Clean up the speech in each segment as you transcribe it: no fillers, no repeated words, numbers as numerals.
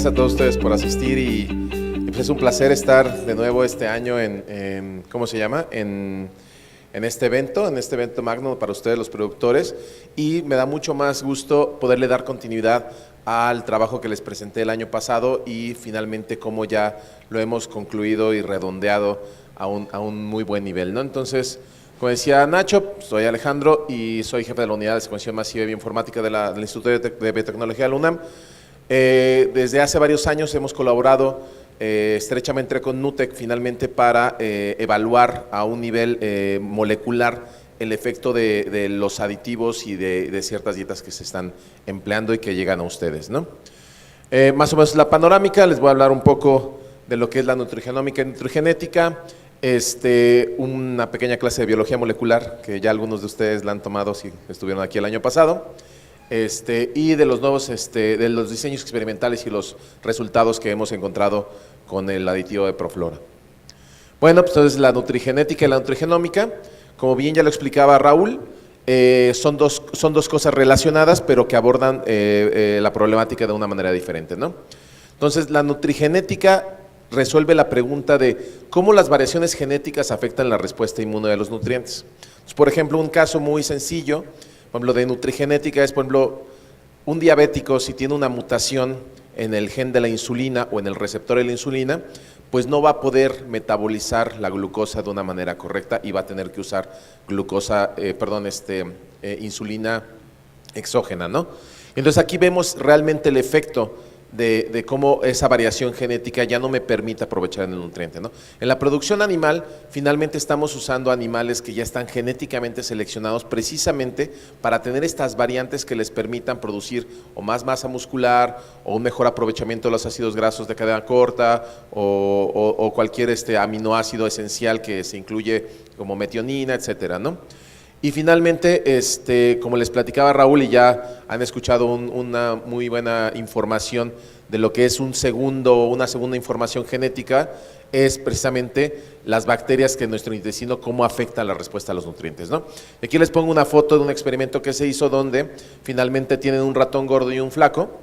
a todos ustedes por asistir y pues es un placer estar de nuevo este año en ¿cómo se llama? En este evento magno para ustedes los productores, y me da mucho más gusto poderle dar continuidad al trabajo que les presenté el año pasado y finalmente cómo ya lo hemos concluido y redondeado a un muy buen nivel, ¿no? Entonces, como decía Nacho, soy Alejandro y soy jefe de la Unidad de Secuenciación Masiva y Bioinformática del Instituto de Biotecnología de la UNAM. Desde hace varios años hemos colaborado estrechamente con NUTEC finalmente para evaluar a un nivel molecular el efecto de los aditivos y de ciertas dietas que se están empleando y que llegan a ustedes, ¿no? Más o menos la panorámica, les voy a hablar un poco de lo que es la nutrigenómica y nutrigenética, una pequeña clase de biología molecular que ya algunos de ustedes la han tomado si estuvieron aquí el año pasado, y de los nuevos, de los diseños experimentales y los resultados que hemos encontrado con el aditivo de Proflora. Bueno, pues entonces la nutrigenética y la nutrigenómica, como bien ya lo explicaba Raúl, son dos cosas relacionadas, pero que abordan la problemática de una manera diferente, ¿no? Entonces, la nutrigenética resuelve la pregunta de cómo las variaciones genéticas afectan la respuesta inmune de los nutrientes. Entonces, por ejemplo, un caso muy sencillo, por ejemplo, de nutrigenética es, por ejemplo, un diabético, si tiene una mutación en el gen de la insulina o en el receptor de la insulina, pues no va a poder metabolizar la glucosa de una manera correcta y va a tener que usar insulina exógena, ¿no? Entonces aquí vemos realmente el efecto de cómo esa variación genética ya no me permite aprovechar el nutriente, ¿no? En la producción animal, finalmente estamos usando animales que ya están genéticamente seleccionados precisamente para tener estas variantes que les permitan producir o más masa muscular o un mejor aprovechamiento de los ácidos grasos de cadena corta o cualquier aminoácido esencial que se incluye como metionina, etcétera, ¿no? Y finalmente, como les platicaba Raúl, y ya han escuchado una muy buena información de lo que es una segunda información genética, es precisamente las bacterias que en nuestro intestino, cómo afectan la respuesta a los nutrientes, ¿no? Aquí les pongo una foto de un experimento que se hizo donde finalmente tienen un ratón gordo y un flaco,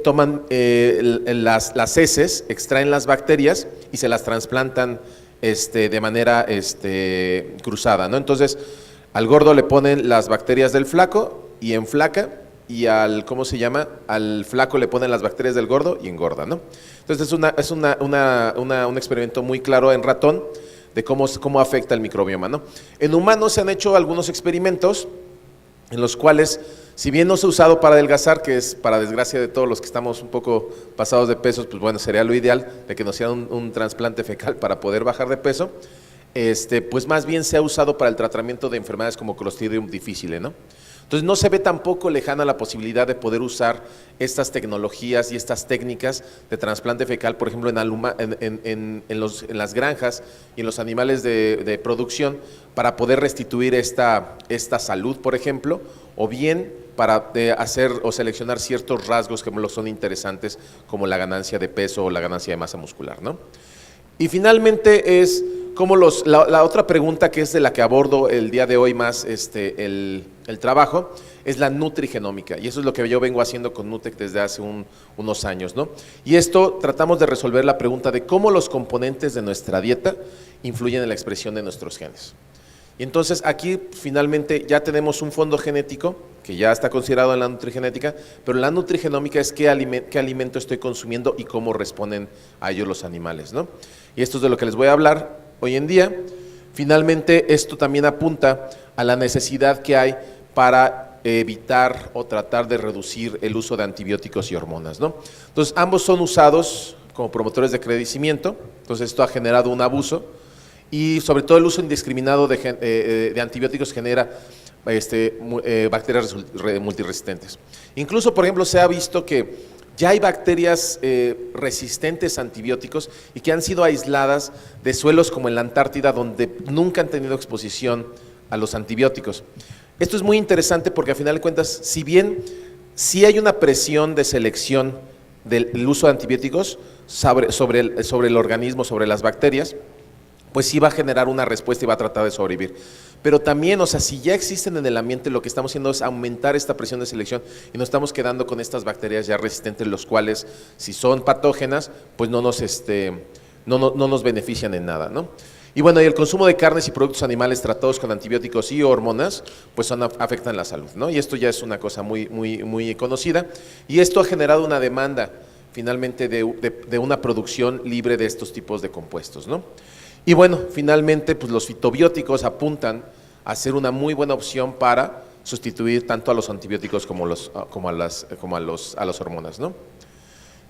toman las heces, extraen las bacterias y se las trasplantan de manera cruzada, ¿no? Entonces, al gordo le ponen las bacterias del flaco y enflaca, y al flaco le ponen las bacterias del gordo y engorda, ¿no? Entonces, es un experimento muy claro en ratón de cómo afecta el microbioma, ¿no? En humanos se han hecho algunos experimentos en los cuales, si bien no se ha usado para adelgazar, que es para desgracia de todos los que estamos un poco pasados de pesos, pues bueno, sería lo ideal de que nos hicieran un trasplante fecal para poder bajar de peso, pues más bien se ha usado para el tratamiento de enfermedades como Clostridium difficile, ¿no? Entonces no se ve tampoco lejana la posibilidad de poder usar estas tecnologías y estas técnicas de trasplante fecal, por ejemplo, en las granjas y en los animales de producción, para poder restituir esta salud, por ejemplo, o bien para hacer o seleccionar ciertos rasgos que son interesantes, como la ganancia de peso o la ganancia de masa muscular, ¿no? Y finalmente es como la otra pregunta, que es de la que abordo el día de hoy más el trabajo, es la nutrigenómica, y eso es lo que yo vengo haciendo con NUTEC desde hace unos años, ¿no? Y esto tratamos de resolver la pregunta de cómo los componentes de nuestra dieta influyen en la expresión de nuestros genes. Y entonces aquí finalmente ya tenemos un fondo genético que ya está considerado en la nutrigenética, pero la nutrigenómica es qué alimento estoy consumiendo y cómo responden a ellos los animales, ¿no? Y esto es de lo que les voy a hablar hoy en día. Finalmente, esto también apunta a la necesidad que hay para evitar o tratar de reducir el uso de antibióticos y hormonas, ¿no? Entonces, ambos son usados como promotores de crecimiento, entonces esto ha generado un abuso, y sobre todo el uso indiscriminado de antibióticos genera bacterias multiresistentes. Incluso, por ejemplo, se ha visto que ya hay bacterias resistentes a antibióticos y que han sido aisladas de suelos como en la Antártida, donde nunca han tenido exposición a los antibióticos. Esto es muy interesante porque, a final de cuentas, si bien sí hay una presión de selección del uso de antibióticos sobre el organismo, sobre las bacterias, pues sí va a generar una respuesta y va a tratar de sobrevivir. Pero también, o sea, si ya existen en el ambiente, lo que estamos haciendo es aumentar esta presión de selección y nos estamos quedando con estas bacterias ya resistentes, los cuales, si son patógenas, pues no nos benefician en nada, ¿no? Y bueno, y el consumo de carnes y productos animales tratados con antibióticos y hormonas, pues afectan la salud, ¿no? Y esto ya es una cosa muy conocida, y esto ha generado una demanda, finalmente, de una producción libre de estos tipos de compuestos, ¿no? Y bueno, finalmente, pues los fitobióticos apuntan a ser una muy buena opción para sustituir tanto a los antibióticos como a las hormonas, ¿no?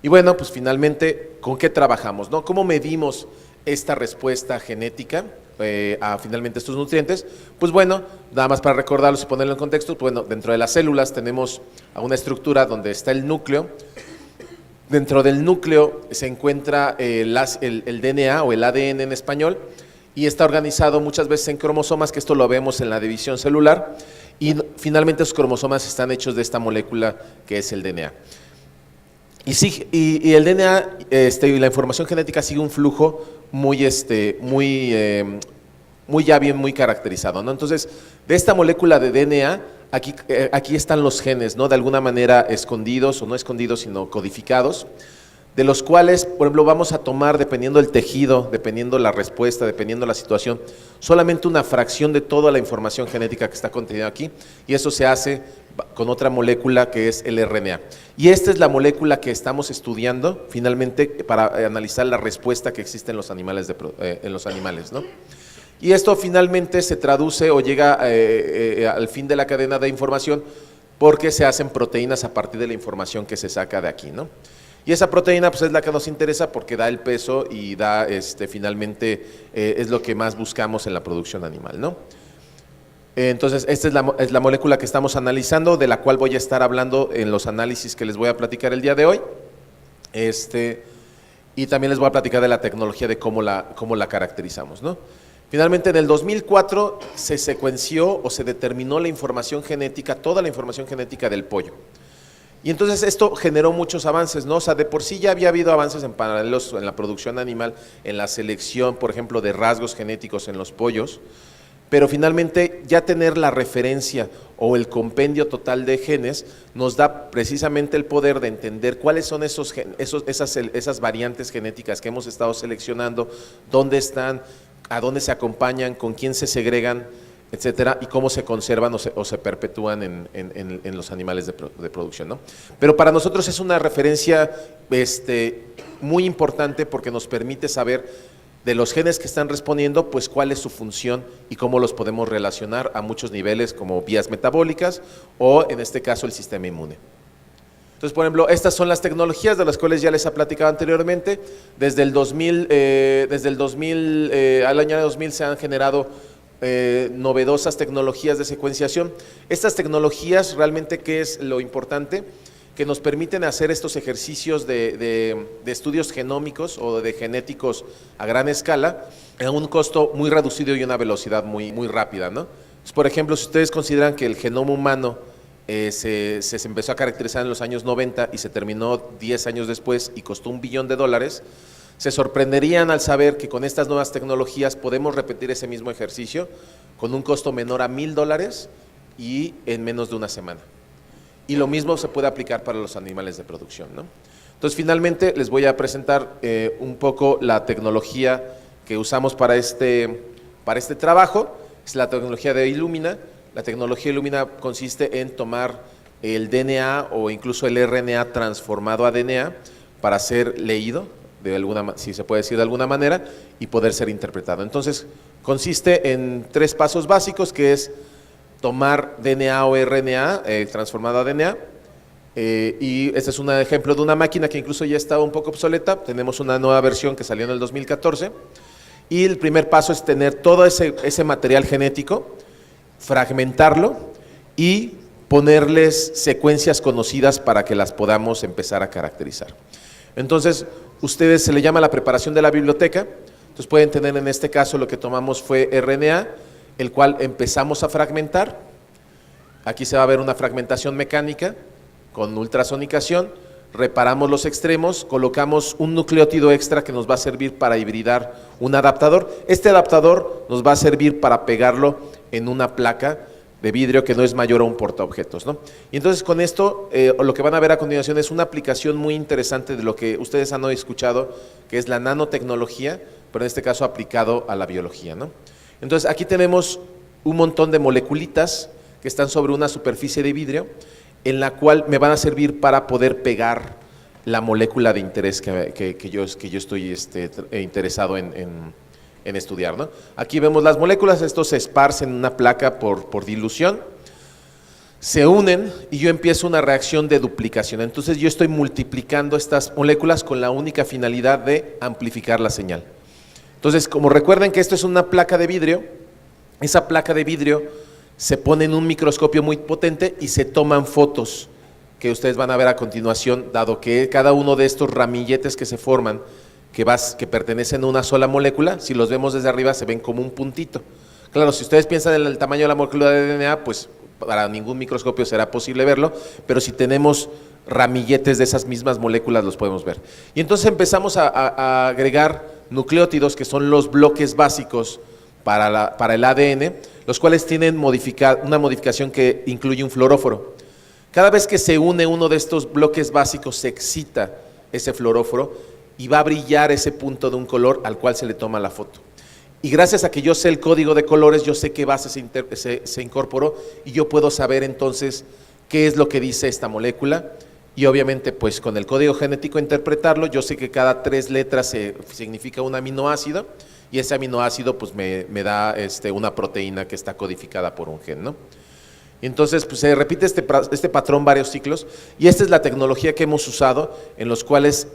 Y bueno, pues finalmente, ¿con qué trabajamos, no? ¿Cómo medimos esta respuesta genética a finalmente estos nutrientes? Pues bueno, nada más para recordarlos y ponerlo en contexto, pues bueno, dentro de las células tenemos una estructura donde está el núcleo. Dentro del núcleo se encuentra el DNA o el ADN en español, y está organizado muchas veces en cromosomas, que esto lo vemos en la división celular, y finalmente esos cromosomas están hechos de esta molécula que es el DNA. Y el DNA y la información genética sigue un flujo muy caracterizado, ¿no? Entonces, de esta molécula de DNA, aquí están los genes, ¿no? De alguna manera escondidos, o no escondidos, sino codificados, de los cuales, por ejemplo, vamos a tomar, dependiendo del tejido, dependiendo la respuesta, dependiendo la situación, solamente una fracción de toda la información genética que está contenida aquí, y eso se hace con otra molécula que es el RNA. Y esta es la molécula que estamos estudiando, finalmente, para analizar la respuesta que existe en los animales, ¿no? Y esto finalmente se traduce o llega al fin de la cadena de información, porque se hacen proteínas a partir de la información que se saca de aquí, ¿no? Y esa proteína, pues, es la que nos interesa porque da el peso y da, finalmente, es lo que más buscamos en la producción animal, ¿no? Entonces, esta es la molécula que estamos analizando, de la cual voy a estar hablando en los análisis que les voy a platicar el día de hoy. Y también les voy a platicar de la tecnología, de cómo la caracterizamos, ¿no? Finalmente, en el 2004 se secuenció o se determinó la información genética, toda la información genética del pollo. Y entonces esto generó muchos avances, ¿no? O sea, de por sí ya había habido avances en paralelos en la producción animal, en la selección, por ejemplo, de rasgos genéticos en los pollos, pero finalmente ya tener la referencia o el compendio total de genes nos da precisamente el poder de entender cuáles son esas variantes genéticas que hemos estado seleccionando, dónde están, a dónde se acompañan, con quién se segregan, etcétera, y cómo se conservan o se perpetúan en los animales de producción, ¿no? Pero para nosotros es una referencia muy importante, porque nos permite saber de los genes que están respondiendo, pues cuál es su función y cómo los podemos relacionar a muchos niveles, como vías metabólicas o, en este caso, el sistema inmune. Entonces, por ejemplo, estas son las tecnologías de las cuales ya les he platicado anteriormente. Desde el 2000 al año 2000 se han generado novedosas tecnologías de secuenciación. Estas tecnologías, realmente, ¿qué es lo importante? Que nos permiten hacer estos ejercicios de estudios genómicos o de genéticos a gran escala a un costo muy reducido y una velocidad muy rápida, ¿no? Entonces, por ejemplo, si ustedes consideran que el genoma humano se empezó a caracterizar en los años 90 y se terminó 10 años después y costó $1 billón, se sorprenderían al saber que con estas nuevas tecnologías podemos repetir ese mismo ejercicio con un costo menor a $1,000 y en menos de una semana. Y lo mismo se puede aplicar para los animales de producción, ¿no? Entonces, finalmente, les voy a presentar un poco la tecnología que usamos para este trabajo. Es la tecnología de Illumina. La tecnología Illumina consiste en tomar el DNA o incluso el RNA transformado a DNA para ser leído, si se puede decir de alguna manera, y poder ser interpretado. Entonces, consiste en 3 pasos básicos, que es tomar DNA o RNA transformado a DNA, y este es un ejemplo de una máquina que incluso ya estaba un poco obsoleta. Tenemos una nueva versión que salió en el 2014, y el primer paso es tener todo ese material genético, fragmentarlo y ponerles secuencias conocidas para que las podamos empezar a caracterizar. Entonces, ustedes, se le llama la preparación de la biblioteca. Entonces pueden tener, en este caso, lo que tomamos fue RNA, el cual empezamos a fragmentar. Aquí se va a ver una fragmentación mecánica con ultrasonicación. reparamos los extremos, colocamos un nucleótido extra que nos va a servir para hibridar un adaptador. Este adaptador nos va a servir para pegarlo en una placa de vidrio que no es mayor a un portaobjetos, ¿no? Y entonces con esto, lo que van a ver a continuación es una aplicación muy interesante de lo que ustedes han escuchado, que es la nanotecnología, pero en este caso aplicado a la biología, ¿no? Entonces aquí tenemos un montón de moleculitas que están sobre una superficie de vidrio, en la cual me van a servir para poder pegar la molécula de interés que yo estoy interesado en estudiar, ¿no? Aquí vemos las moléculas, esto se esparce en una placa por dilución, se unen y yo empiezo una reacción de duplicación. Entonces yo estoy multiplicando estas moléculas con la única finalidad de amplificar la señal. Entonces, como recuerden que esto es una placa de vidrio, esa placa de vidrio se pone en un microscopio muy potente y se toman fotos que ustedes van a ver a continuación, dado que cada uno de estos ramilletes que se forman, que pertenecen a una sola molécula, si los vemos desde arriba se ven como un puntito. Claro, si ustedes piensan en el tamaño de la molécula de DNA, pues para ningún microscopio será posible verlo, pero si tenemos ramilletes de esas mismas moléculas los podemos ver. Y entonces empezamos a agregar nucleótidos, que son los bloques básicos para el ADN, los cuales tienen una modificación que incluye un fluoróforo. Cada vez que se une uno de estos bloques básicos, se excita ese fluoróforo y va a brillar ese punto de un color al cual se le toma la foto. Y gracias a que yo sé el código de colores, yo sé qué base se incorporó y yo puedo saber entonces qué es lo que dice esta molécula y obviamente pues con el código genético interpretarlo. Yo sé que cada 3 letras significa un aminoácido y ese aminoácido pues me da una proteína que está codificada por un gen, ¿no? Entonces pues se repite este patrón varios ciclos y esta es la tecnología que hemos usado en los cuales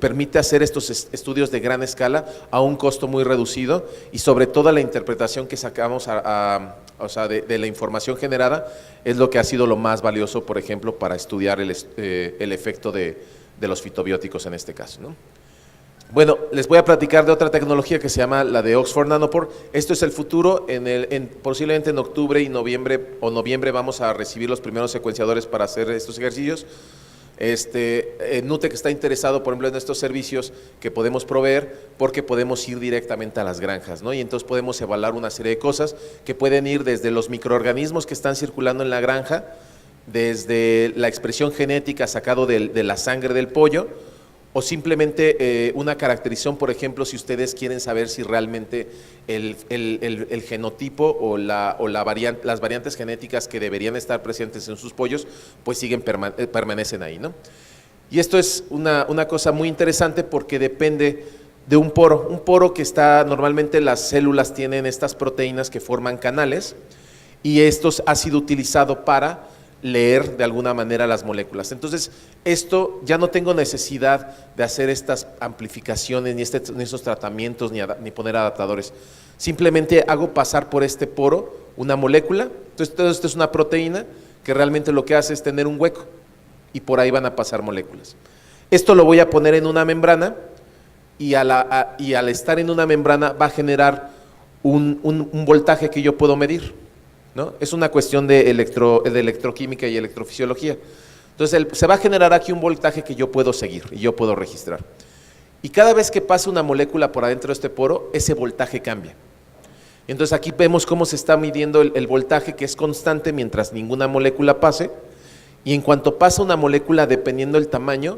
permite hacer estos estudios de gran escala a un costo muy reducido y sobre todo la interpretación que sacamos o sea, de la información generada es lo que ha sido lo más valioso, por ejemplo, para estudiar el efecto de los fitobióticos en este caso, ¿no? Bueno, les voy a platicar de otra tecnología que se llama la de Oxford Nanopore. Esto es el futuro, posiblemente en octubre y noviembre vamos a recibir los primeros secuenciadores para hacer estos ejercicios. NUTEC está interesado, por ejemplo, en estos servicios que podemos proveer porque podemos ir directamente a las granjas, ¿no? Y entonces podemos evaluar una serie de cosas que pueden ir desde los microorganismos que están circulando en la granja, desde la expresión genética sacado de la sangre del pollo, o simplemente una caracterización, por ejemplo, si ustedes quieren saber si realmente el genotipo o las variantes genéticas que deberían estar presentes en sus pollos, pues permanecen ahí, ¿no? Y esto es una cosa muy interesante porque depende de un poro que normalmente las células tienen estas proteínas que forman canales y esto ha sido utilizado para leer de alguna manera las moléculas. Entonces, esto ya no tengo necesidad de hacer estas amplificaciones, ni estos tratamientos, ni poner adaptadores. Simplemente hago pasar por este poro una molécula. Entonces, todo esto es una proteína que realmente lo que hace es tener un hueco y por ahí van a pasar moléculas. Esto lo voy a poner en una membrana y al estar en una membrana va a generar un voltaje que yo puedo medir, ¿no? Es una cuestión de electroquímica y electrofisiología. Entonces se va a generar aquí un voltaje que yo puedo seguir y yo puedo registrar. Y cada vez que pasa una molécula por adentro de este poro, ese voltaje cambia. Entonces aquí vemos cómo se está midiendo el voltaje, que es constante mientras ninguna molécula pase, y en cuanto pasa una molécula, dependiendo del tamaño,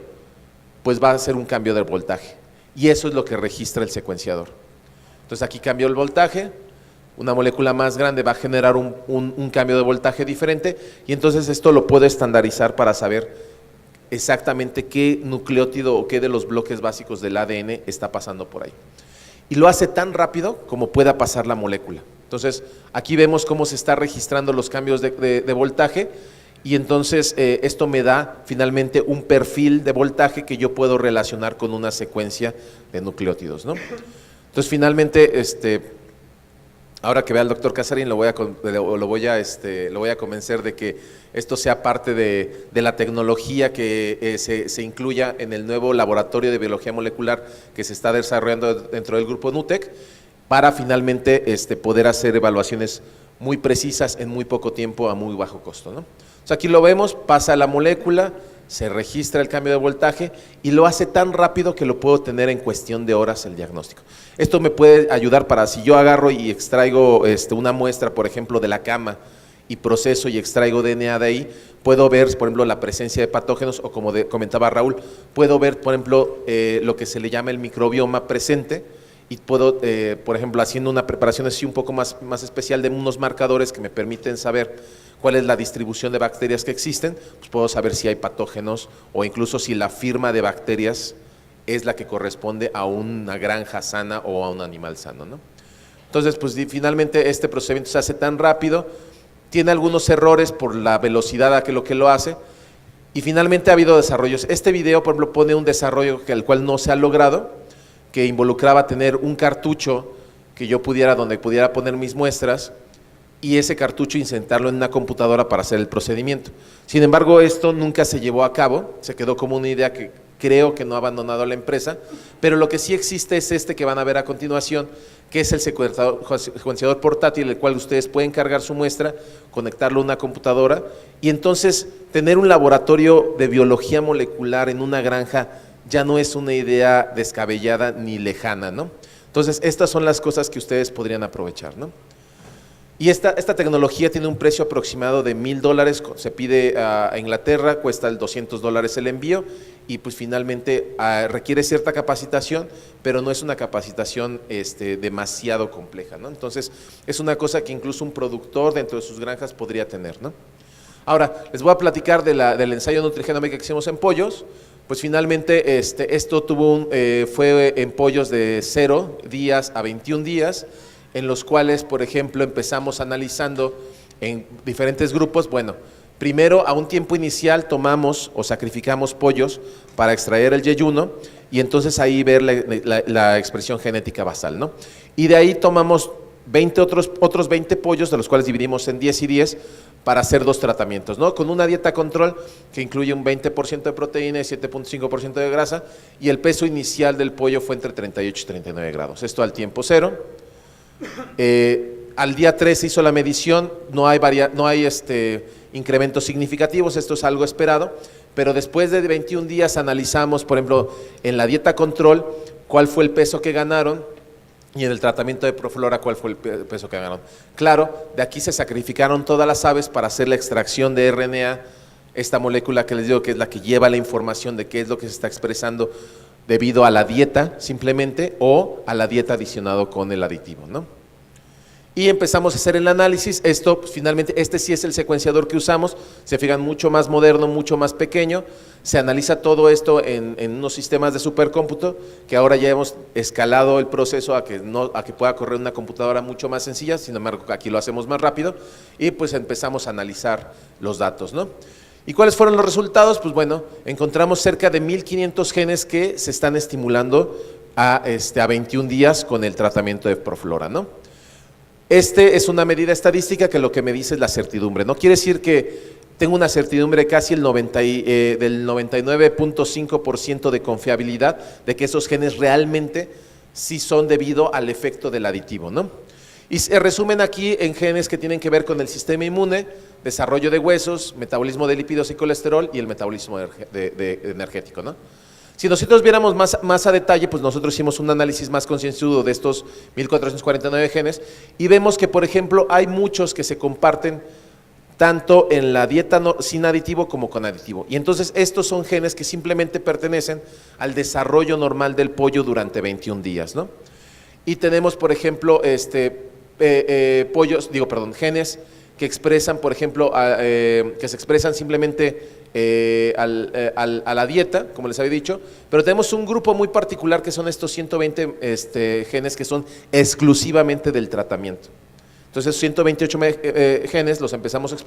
pues va a hacer un cambio del voltaje. Y eso es lo que registra el secuenciador. Entonces aquí cambió el voltaje. Una molécula más grande va a generar un cambio de voltaje diferente y entonces esto lo puedo estandarizar para saber exactamente qué nucleótido o qué de los bloques básicos del ADN está pasando por ahí. Y lo hace tan rápido como pueda pasar la molécula. Entonces, aquí vemos cómo se está registrando los cambios de voltaje y entonces esto me da finalmente un perfil de voltaje que yo puedo relacionar con una secuencia de nucleótidos, ¿no? Entonces, finalmente, ahora que vea al doctor Casarín, lo voy a convencer de que esto sea parte de la tecnología que se incluya en el nuevo laboratorio de biología molecular que se está desarrollando dentro del grupo NUTEC para finalmente poder hacer evaluaciones muy precisas en muy poco tiempo a muy bajo costo, ¿no? Entonces aquí lo vemos, pasa la molécula, se registra el cambio de voltaje y lo hace tan rápido que lo puedo tener en cuestión de horas el diagnóstico. Esto me puede ayudar para si yo agarro y extraigo una muestra, por ejemplo, de la cama y proceso y extraigo DNA de ahí, puedo ver, por ejemplo, la presencia de patógenos o como comentaba Raúl, puedo ver, por ejemplo, lo que se le llama el microbioma presente y puedo, por ejemplo, haciendo una preparación así un poco más especial de unos marcadores que me permiten saber cuál es la distribución de bacterias que existen, pues puedo saber si hay patógenos o incluso si la firma de bacterias es la que corresponde a una granja sana o a un animal sano, ¿no? Entonces, pues finalmente este procedimiento se hace tan rápido, tiene algunos errores por la velocidad a que lo hace y finalmente ha habido desarrollos. Este video, por ejemplo, pone un desarrollo al cual no se ha logrado, que involucraba tener un cartucho que yo pudiera, donde pudiera poner mis muestras y ese cartucho insertarlo en una computadora para hacer el procedimiento. Sin embargo, esto nunca se llevó a cabo, se quedó como una idea que creo que no ha abandonado la empresa, pero lo que sí existe es este que van a ver a continuación, que es el secuenciador portátil, el cual ustedes pueden cargar su muestra, conectarlo a una computadora y entonces tener un laboratorio de biología molecular en una granja ya no es una idea descabellada ni lejana, ¿no? Entonces, estas son las cosas que ustedes podrían aprovechar, ¿no? Y esta tecnología tiene un precio aproximado de $1,000, se pide a Inglaterra, cuesta el $200 el envío y pues finalmente requiere cierta capacitación, pero no es una capacitación demasiado compleja, ¿no? Entonces es una cosa que incluso un productor dentro de sus granjas podría tener, ¿no? Ahora, les voy a platicar del ensayo nutrigenómico que hicimos en pollos. Pues finalmente esto fue en pollos de 0 días a 21 días, en los cuales, por ejemplo, empezamos analizando en diferentes grupos. Bueno, primero a un tiempo inicial tomamos o sacrificamos pollos para extraer el yeyuno y entonces ahí ver la expresión genética basal, ¿no? Y de ahí tomamos 20 otros 20 pollos, de los cuales dividimos en 10 y 10 para hacer 2 tratamientos, ¿no? Con una dieta control que incluye un 20% de proteína y 7.5% de grasa y el peso inicial del pollo fue entre 38 y 39 grados. Esto al tiempo 0. Al día 3 se hizo la medición, no hay incrementos significativos, esto es algo esperado, pero después de 21 días analizamos, por ejemplo, en la dieta control, cuál fue el peso que ganaron y en el tratamiento de Proflora, cuál fue el peso que ganaron. Claro, de aquí se sacrificaron todas las aves para hacer la extracción de RNA, esta molécula que les digo que es la que lleva la información de qué es lo que se está expresando debido a la dieta simplemente o a la dieta adicionado con el aditivo, ¿no? Y empezamos a hacer el análisis. Esto, pues, finalmente, este sí es el secuenciador que usamos, se fijan, mucho más moderno, mucho más pequeño, se analiza todo esto en unos sistemas de supercómputo, que ahora ya hemos escalado el proceso a que pueda correr una computadora mucho más sencilla, sin embargo aquí lo hacemos más rápido, y pues empezamos a analizar los datos, ¿no? ¿Y cuáles fueron los resultados? Pues bueno, encontramos cerca de 1,500 genes que se están estimulando a 21 días con el tratamiento de Proflora, ¿no? Es una medida estadística que lo que me dice es la certidumbre, no quiere decir que tengo una certidumbre casi del 99.5% de confiabilidad de que esos genes realmente sí son debido al efecto del aditivo, ¿no? Y se resumen aquí en genes que tienen que ver con el sistema inmune, desarrollo de huesos, metabolismo de lípidos y colesterol y el metabolismo energético, ¿no? Si nosotros viéramos más a detalle, pues nosotros hicimos un análisis más concienzudo de estos 1,449 genes y vemos que, por ejemplo, hay muchos que se comparten tanto en la dieta sin aditivo como con aditivo. Y entonces estos son genes que simplemente pertenecen al desarrollo normal del pollo durante 21 días, ¿no? Y tenemos, por ejemplo, genes que expresan, por ejemplo, que se expresan simplemente a la dieta, como les había dicho, pero tenemos un grupo muy particular que son estos 120 genes que son exclusivamente del tratamiento. Entonces, 128 genes los empezamos a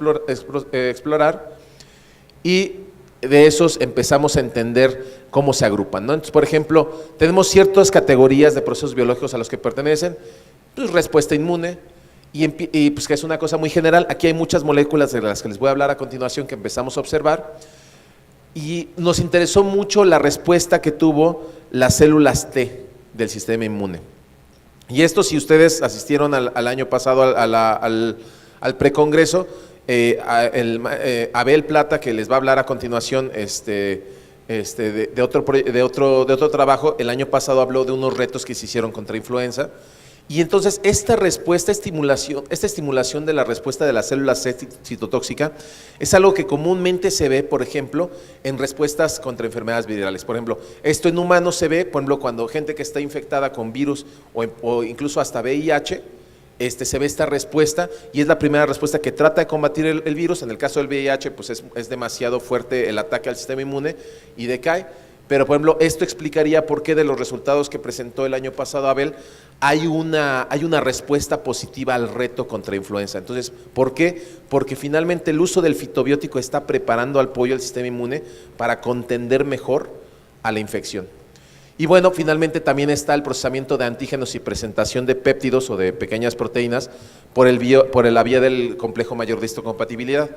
explorar y de esos empezamos a entender cómo se agrupan, ¿no? Entonces, por ejemplo, tenemos ciertas categorías de procesos biológicos a los que pertenecen, pues respuesta inmune, y pues que es una cosa muy general. Aquí hay muchas moléculas de las que les voy a hablar a continuación que empezamos a observar y nos interesó mucho la respuesta que tuvo las células T del sistema inmune. Y esto, si ustedes asistieron al año pasado al precongreso, Abel Plata, que les va a hablar a continuación, de otro trabajo, el año pasado habló de unos retos que se hicieron contra influenza. Y entonces esta estimulación de la respuesta de la célula C citotóxica es algo que comúnmente se ve, por ejemplo, en respuestas contra enfermedades virales. Por ejemplo, esto en humanos se ve, por ejemplo, cuando gente que está infectada con virus o incluso hasta VIH, se ve esta respuesta y es la primera respuesta que trata de combatir el virus. En el caso del VIH, pues es demasiado fuerte el ataque al sistema inmune y decae. Pero, por ejemplo, esto explicaría por qué de los resultados que presentó el año pasado Abel, hay una respuesta positiva al reto contra influenza. Entonces, ¿por qué? Porque finalmente el uso del fitobiótico está preparando al pollo, al sistema inmune, para contender mejor a la infección. Y bueno, finalmente también está el procesamiento de antígenos y presentación de péptidos o de pequeñas proteínas por la vía del complejo mayor de histocompatibilidad.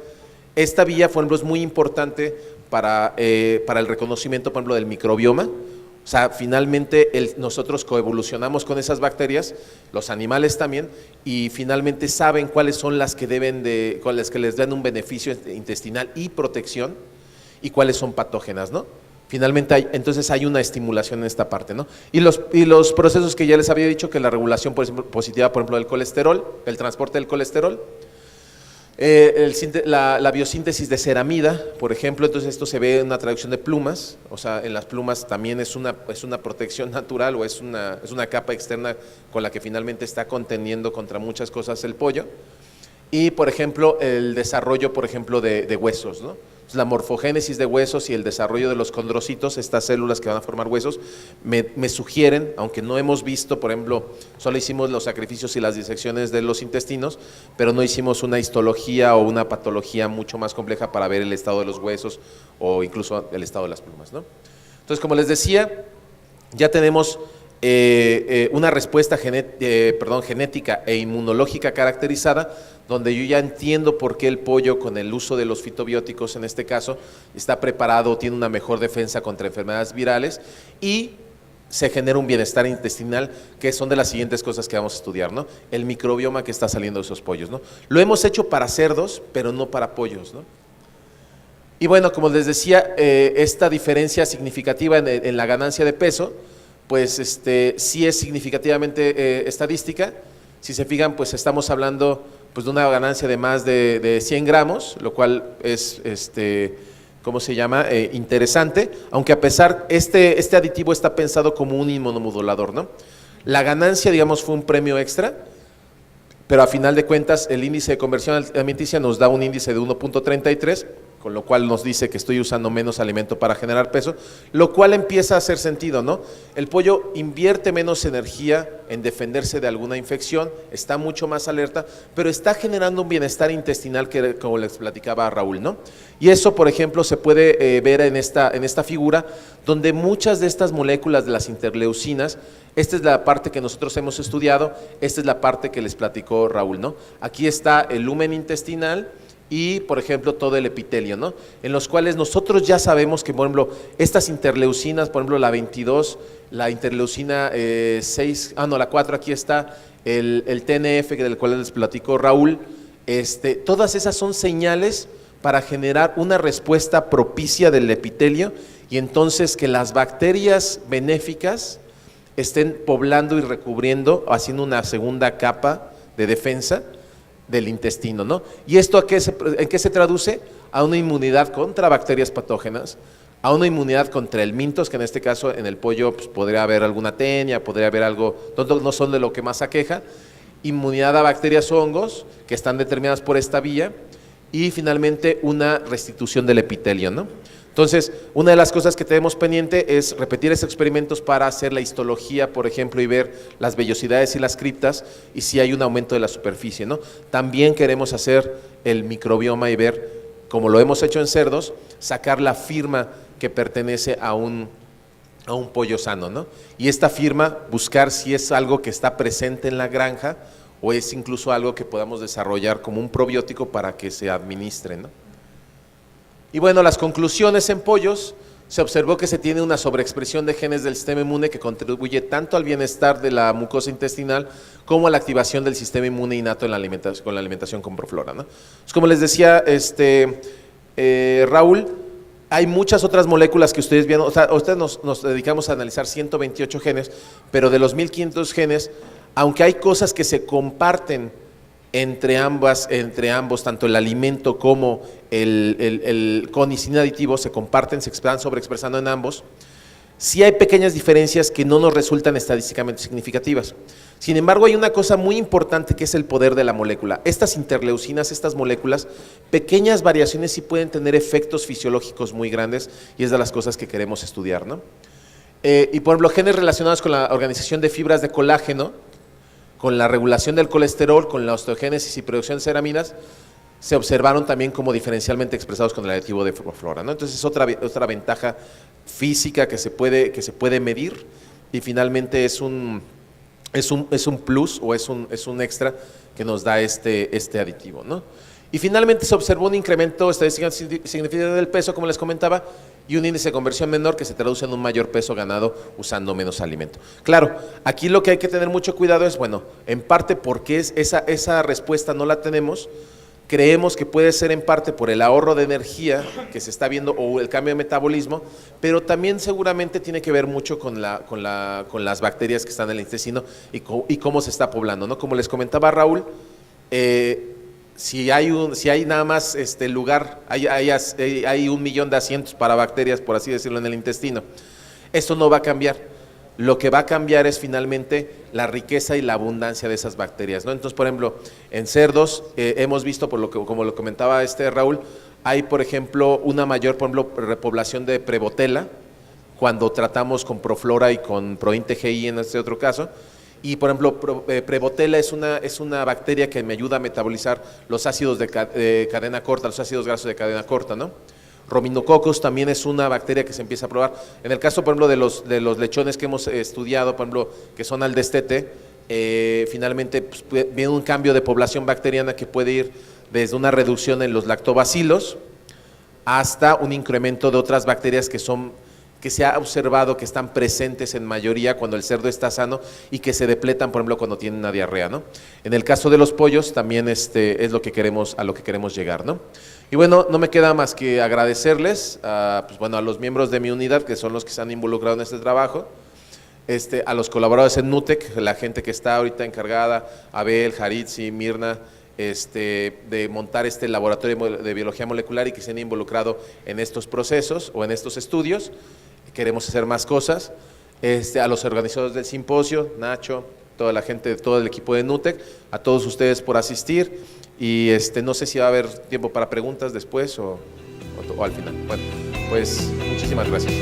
Esta vía, por ejemplo, es muy importante para el reconocimiento, por ejemplo, del microbioma. O sea, finalmente nosotros coevolucionamos con esas bacterias, los animales también, y finalmente saben cuáles son las que les dan un beneficio intestinal y protección, y cuáles son patógenas, ¿no? Finalmente entonces hay una estimulación en esta parte, ¿no? Y los procesos que ya les había dicho, que la regulación positiva, por ejemplo, del colesterol, el transporte del colesterol, la biosíntesis de ceramida, por ejemplo. Entonces esto se ve en una traducción de plumas, o sea, en las plumas también es una protección natural o es una capa externa con la que finalmente está conteniendo contra muchas cosas el pollo. Y, por ejemplo, el desarrollo, por ejemplo, de huesos, ¿no? La morfogénesis de huesos y el desarrollo de los condrocitos, estas células que van a formar huesos, me sugieren, aunque no hemos visto, por ejemplo, solo hicimos los sacrificios y las disecciones de los intestinos, pero no hicimos una histología o una patología mucho más compleja para ver el estado de los huesos o incluso el estado de las plumas, ¿no? Entonces, como les decía, ya tenemos una respuesta genética e inmunológica caracterizada, donde yo ya entiendo por qué el pollo, con el uso de los fitobióticos en este caso, está preparado, tiene una mejor defensa contra enfermedades virales y se genera un bienestar intestinal, que son de las siguientes cosas que vamos a estudiar, ¿no? El microbioma que está saliendo de esos pollos, ¿no? Lo hemos hecho para cerdos, pero no para pollos, ¿no? Y bueno, como les decía, esta diferencia significativa en la ganancia de peso, pues sí es significativamente estadística. Si se fijan, pues estamos hablando pues de una ganancia de más de 100 gramos, lo cual es, ¿cómo se llama? Interesante, aunque a pesar, este aditivo está pensado como un inmunomodulador, ¿no? La ganancia, digamos, fue un premio extra, pero a final de cuentas el índice de conversión alimenticia nos da un índice de 1.33, con lo cual nos dice que estoy usando menos alimento para generar peso, lo cual empieza a hacer sentido, ¿no? El pollo invierte menos energía en defenderse de alguna infección, está mucho más alerta, pero está generando un bienestar intestinal que, como les platicaba Raúl, ¿no? Y eso, por ejemplo, se puede ver en esta figura, donde muchas de estas moléculas de las interleucinas, esta es la parte que nosotros hemos estudiado, esta es la parte que les platicó Raúl, ¿no? Aquí está el lumen intestinal y, por ejemplo, todo el epitelio, ¿no? En los cuales nosotros ya sabemos que, por ejemplo, estas interleucinas, por ejemplo, la 22, la interleucina 6, la 4, aquí está, el TNF, del cual les platicó Raúl, todas esas son señales para generar una respuesta propicia del epitelio y entonces que las bacterias benéficas estén poblando y recubriendo, haciendo una segunda capa de defensa del intestino, ¿no? ¿Y esto en qué se traduce? A una inmunidad contra bacterias patógenas, a una inmunidad contra el mintos, que en este caso en el pollo pues, podría haber alguna tenia, podría haber algo, no son de lo que más aqueja, inmunidad a bacterias o hongos que están determinadas por esta vía y finalmente una restitución del epitelio, ¿no? Entonces, una de las cosas que tenemos pendiente es repetir esos experimentos para hacer la histología, por ejemplo, y ver las vellosidades y las criptas y si hay un aumento de la superficie, ¿no? También queremos hacer el microbioma y ver, como lo hemos hecho en cerdos, sacar la firma que pertenece a un pollo sano, ¿no? Y esta firma, buscar si es algo que está presente en la granja o es incluso algo que podamos desarrollar como un probiótico para que se administre, ¿no? Y bueno, las conclusiones en pollos se observó que se tiene una sobreexpresión de genes del sistema inmune que contribuye tanto al bienestar de la mucosa intestinal como a la activación del sistema inmune innato en la alimentación con Proflora, ¿no? Pues como les decía Raúl, hay muchas otras moléculas que ustedes vieron, o sea, ustedes nos dedicamos a analizar 128 genes, pero de los 1500 genes, aunque hay cosas que se comparten entre ambos, tanto el alimento como el con y sin aditivos, se comparten, se están sobreexpresando en ambos, sí hay pequeñas diferencias que no nos resultan estadísticamente significativas. Sin embargo, hay una cosa muy importante que es el poder de la molécula. Estas interleucinas, estas moléculas, pequeñas variaciones sí pueden tener efectos fisiológicos muy grandes y es de las cosas que queremos estudiar, ¿no? Y por ejemplo, genes relacionados con la organización de fibras de colágeno, con la regulación del colesterol, con la osteogénesis y producción de ceraminas, se observaron también como diferencialmente expresados con el aditivo de Proflora, ¿no? Entonces es otra ventaja física que se puede medir y finalmente es un plus o es un extra que nos da este aditivo, ¿no? Y finalmente se observó un incremento estadísticamente significativo del peso, como les comentaba, y un índice de conversión menor que se traduce en un mayor peso ganado usando menos alimento. Claro, aquí lo que hay que tener mucho cuidado es, bueno, en parte porque esa respuesta no la tenemos, creemos que puede ser en parte por el ahorro de energía que se está viendo o el cambio de metabolismo, pero también seguramente tiene que ver mucho con las bacterias que están en el intestino y cómo se está poblando, ¿no? Como les comentaba Raúl, si hay nada más lugar, hay 1.000.000 de asientos para bacterias, por así decirlo, en el intestino. Esto no va a cambiar. Lo que va a cambiar es finalmente la riqueza y la abundancia de esas bacterias, ¿no? Entonces, por ejemplo, en cerdos hemos visto, como lo comentaba Raúl, hay, por ejemplo, una mayor, repoblación de Prevotella cuando tratamos con Proflora y con ProIn-TGI en este otro caso. Y, por ejemplo, Prevotella es una bacteria que me ayuda a metabolizar los ácidos de cadena corta, los ácidos grasos de cadena corta, ¿no? Rominococcus también es una bacteria que se empieza a probar. En el caso, por ejemplo, de los lechones que hemos estudiado, por ejemplo, que son al destete, finalmente pues, viene un cambio de población bacteriana que puede ir desde una reducción en los lactobacilos hasta un incremento de otras bacterias que se ha observado que están presentes en mayoría cuando el cerdo está sano y que se depletan, por ejemplo, cuando tienen una diarrea, ¿no? En el caso de los pollos también es a lo que queremos llegar, ¿no? Y bueno, no me queda más que agradecerles a los miembros de mi unidad, que son los que se han involucrado en este trabajo, a los colaboradores en NUTEC, la gente que está ahorita encargada, Abel, Jaritzi, Mirna, de montar este laboratorio de biología molecular y que se han involucrado en estos procesos o en estos estudios. Queremos hacer más cosas, a los organizadores del simposio, Nacho, toda la gente, todo el equipo de NUTEC, a todos ustedes por asistir y no sé si va a haber tiempo para preguntas después o al final. Bueno, pues muchísimas gracias.